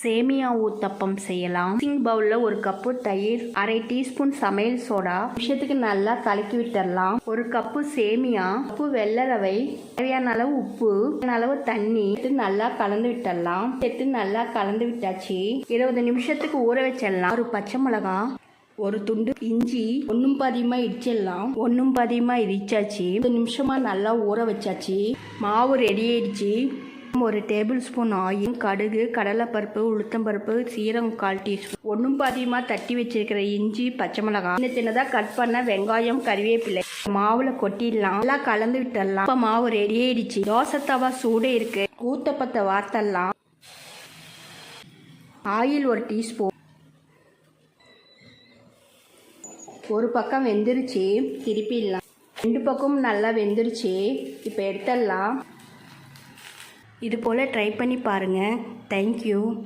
சேமியா ஊத்தப்பம் செய்யலாம். மிக்சிங் பவுல்ல ஒரு கப்பு தயிர், அரை டீஸ்பூன் சமையல் சோடா, நிமிஷத்துக்கு நல்லா கலக்கி விட்டுடலாம். ஒரு கப்பு சேமியா, கப்பு வெள்ளை ரவை, தேவையான அளவு உப்பு, அளவு தண்ணி நல்லா கலந்து விட்டுடலாம். சேர்த்து நல்லா கலந்து விட்டாச்சு. 20 நிமிஷத்துக்கு ஊற வச்சிடலாம். ஒரு பச்சை மிளகாய், ஒரு துண்டு இஞ்சி, ஒன்றும் பாதியமாக இடிச்சிடலாம். ஒன்றும் பாதியமாக இடிச்சாச்சு. 10 நிமிஷமா நல்லா ஊற வச்சாச்சு. மாவு ரெடி ஆயிடுச்சு. ஒரு டேபிள் ஸ்பூன் ஆயில், கடுகு, கடலைப்பருப்பு, உளுத்தம்பருப்பு, சீரகம் 1/4 டீஸ்பூன், ஒன்றும் பாதியமாக தட்டி வச்சிருக்கிற இஞ்சி, பச்சை மிளகாய், சின்னதாக கட் பண்ண வெங்காயம், கறிவேப்பிலை மாவுல கொட்டிடலாம். நல்லா கலந்து விட்டுடலாம். இப்போ மாவு ரெடி ஆயிடுச்சு. தோசை தவா சூடே இருக்கு. ஊத்தப்பத்தை வார்த்தலாம். Oil 1 teaspoon. ஒரு பக்கம் வெந்துருச்சு, திருப்பிடலாம். 2 பக்கமும் நல்லா வெந்துருச்சு. இப்போ எடுத்துடலாம். இது போல் ட்ரை பண்ணி பாருங்கள். தேங்க்யூ.